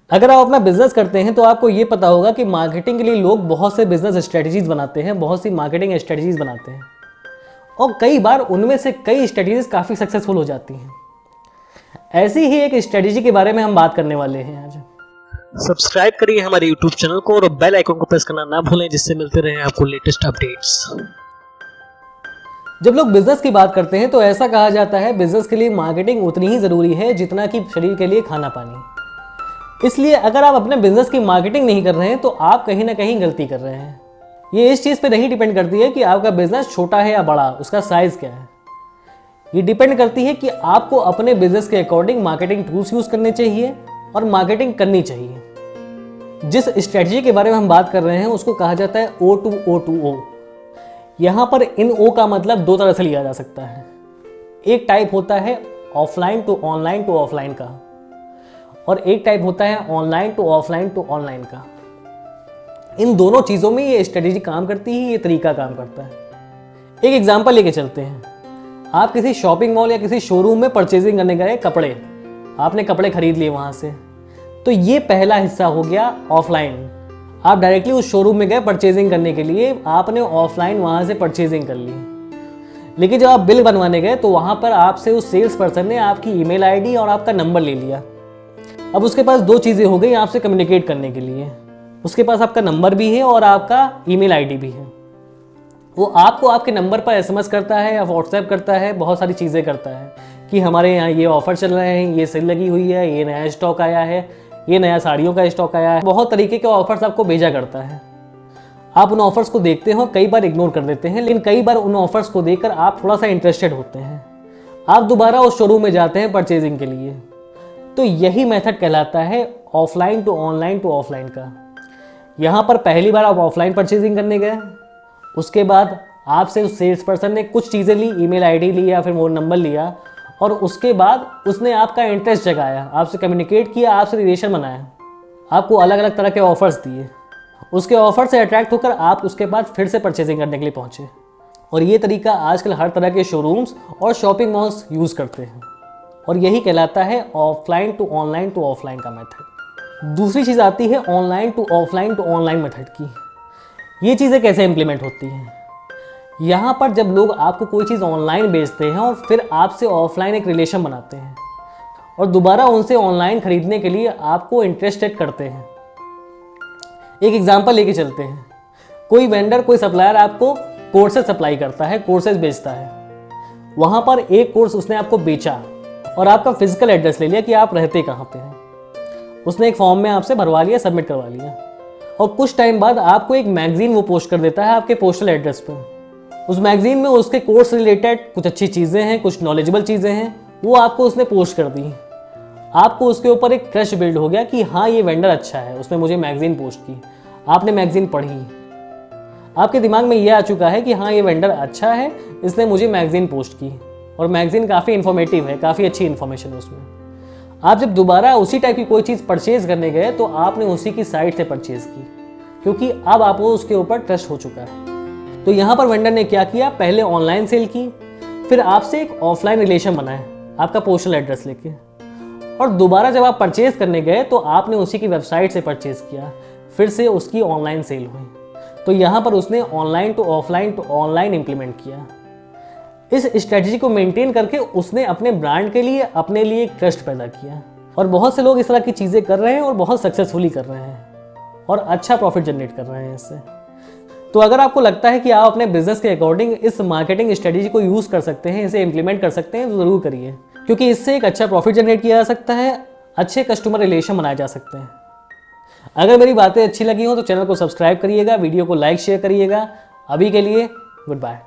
अगर आप अपना बिजनेस करते हैं तो आपको ये पता होगा कि मार्केटिंग के लिए लोग बहुत से बिजनेस स्ट्रेटजीज बनाते हैं, बहुत सी मार्केटिंग स्ट्रेटजीज बनाते हैं और कई बार उनमें से कई स्ट्रेटजीज काफ़ी सक्सेसफुल हो जाती हैं। ऐसी ही एक स्ट्रेटजी के बारे में हम बात करने वाले हैं आज। सब्सक्राइब करिए हमारे YouTube चैनल को और बेल आइकन को प्रेस करना ना भूलें, जिससे मिलते रहे आपको लेटेस्ट अपडेट्स। जब लोग बिजनेस की बात करते हैं तो ऐसा कहा जाता है बिजनेस के लिए मार्केटिंग उतनी ही ज़रूरी है जितना कि शरीर के लिए खाना पानी। इसलिए अगर आप अपने बिजनेस की मार्केटिंग नहीं कर रहे हैं तो आप कहीं ना कहीं गलती कर रहे हैं। ये इस चीज़ पे नहीं डिपेंड करती है कि आपका बिजनेस छोटा है या बड़ा, उसका साइज़ क्या है। ये डिपेंड करती है कि आपको अपने बिजनेस के अकॉर्डिंग मार्केटिंग टूल्स यूज़ करने चाहिए और मार्केटिंग करनी चाहिए। जिस स्ट्रेटजी के बारे में हम बात कर रहे हैं उसको कहा जाता है O2O2O। यहाँ पर इन O का मतलब दो तरह से लिया जा सकता है। एक टाइप होता है offline to online to offline का और एक टाइप होता है online to offline to online का। इन दोनों चीज़ों में ये स्ट्रेटजी काम करती है, ये तरीका काम करता है। एक एग्जांपल लेके चलते हैं। आप किसी शॉपिंग मॉल या किसी शोरूम में परचेजिंग करने गए कपड़े, आपने कपड़े खरीद लिए वहाँ से, तो ये पहला हिस्सा हो गया ऑफलाइन। आप डायरेक्टली उस शोरूम में गए परचेजिंग करने के लिए, आपने ऑफलाइन वहाँ से परचेजिंग कर ली। लेकिन जब आप बिल बनवाने गए तो वहाँ पर आपसे उस सेल्स पर्सन ने आपकी ईमेल आईडी और आपका नंबर ले लिया। अब उसके पास दो चीज़ें हो गई आपसे कम्युनिकेट करने के लिए। उसके पास आपका नंबर भी है और आपका ईमेल आईडी भी है। वो आपको आपके नंबर पर एसएमएस करता है या व्हाट्सएप करता है, बहुत सारी चीज़ें करता है कि हमारे यहाँ ये ऑफर चल रहे हैं, ये सेल लगी हुई है, ये नया स्टॉक आया है, ये नया साड़ियों का स्टॉक आया है। बहुत तरीके के ऑफर्स आपको भेजा करता है। आप उन ऑफर्स को देखते हो, कई बार इग्नोर कर देते हैं, लेकिन कई बार उन ऑफर्स को देखकर आप थोड़ा सा इंटरेस्टेड होते हैं। आप दोबारा उस शोरूम में जाते हैं परचेजिंग के लिए। तो यही मेथड कहलाता है offline to online to offline का। यहाँ पर पहली बार आप ऑफलाइन परचेजिंग करने गए, उसके बाद आपसे उस सेल्स पर्सन ने कुछ चीज़ें ली, ईमेल आईडी ली या फिर वो नंबर लिया और उसके बाद उसने आपका इंटरेस्ट जगाया, आपसे कम्युनिकेट किया, आपसे रिलेशन बनाया, आपको अलग अलग तरह के ऑफर्स दिए। उसके ऑफर से अट्रैक्ट होकर आप उसके बाद फिर से परचेजिंग करने के लिए पहुँचे। और ये तरीका आजकल हर तरह के शोरूम्स और शॉपिंग मॉल्स यूज़ करते हैं और यही कहलाता है offline to online to offline का मेथड। दूसरी चीज़ आती है online to offline to online method की। ये चीज़ें कैसे इम्प्लीमेंट होती हैं? यहाँ पर जब लोग आपको कोई चीज़ ऑनलाइन बेचते हैं और फिर आपसे ऑफलाइन एक रिलेशन बनाते हैं और दोबारा उनसे ऑनलाइन खरीदने के लिए आपको इंटरेस्टेड करते हैं। एक एग्जांपल लेके चलते हैं। कोई वेंडर, कोई सप्लायर आपको कोर्सेज सप्लाई करता है, कोर्सेज बेचता है। वहाँ पर एक कोर्स उसने आपको बेचा और आपका फिजिकल एड्रेस ले लिया कि आप रहते कहाँ पे हैं। उसने एक फॉर्म में आपसे भरवा लिया, सबमिट करवा लिया और कुछ टाइम बाद आपको एक मैगजीन वो पोस्ट कर देता है आपके पोस्टल एड्रेस पर। उस मैगजीन में उसके कोर्स रिलेटेड कुछ अच्छी चीज़ें हैं, कुछ नॉलेजेबल चीज़ें हैं, वो आपको उसने पोस्ट कर दी। आपको उसके ऊपर एक क्रश बिल्ड हो गया कि हाँ ये वेंडर अच्छा है, उसने मुझे मैगजीन पोस्ट की। आपने मैगजीन पढ़ी, आपके दिमाग में ये आ चुका है कि हाँ ये वेंडर अच्छा है, इसने मुझे मैगजीन पोस्ट की और मैगजीन काफ़ी इन्फॉर्मेटिव है, काफ़ी अच्छी इन्फॉर्मेशन है उसमें। आप जब दोबारा उसी टाइप की कोई चीज़ परचेज करने गए तो आपने उसी की साइट से परचेज की, क्योंकि अब आपको उसके ऊपर ट्रस्ट हो चुका है। तो यहाँ पर वेंडर ने क्या किया, पहले ऑनलाइन सेल की, फिर आपसे एक ऑफलाइन रिलेशन बनाया आपका पोस्टल एड्रेस लेके, और दोबारा जब आप परचेज करने गए तो आपने उसी की वेबसाइट से परचेज किया, फिर से उसकी ऑनलाइन सेल हुई। तो यहाँ पर उसने online to offline to online implement किया। इस स्ट्रेटजी को मेंटेन करके उसने अपने ब्रांड के लिए, अपने लिए एक ट्रस्ट पैदा किया और बहुत से लोग इस तरह की चीज़ें कर रहे हैं और बहुत सक्सेसफुली कर रहे हैं और अच्छा प्रॉफिट जनरेट कर रहे हैं इससे। तो अगर आपको लगता है कि आप अपने बिजनेस के अकॉर्डिंग इस मार्केटिंग स्ट्रेटजी को यूज़ कर सकते हैं, इसे इंप्लीमेंट कर सकते हैं, तो ज़रूर करिए, क्योंकि इससे एक अच्छा प्रॉफिट जनरेट किया जा सकता है, अच्छे कस्टमर रिलेशन बनाए जा सकते हैं। अगर मेरी बातें अच्छी लगी हो तो चैनल को सब्सक्राइब करिएगा, वीडियो को लाइक शेयर करिएगा। अभी के लिए गुड बाय।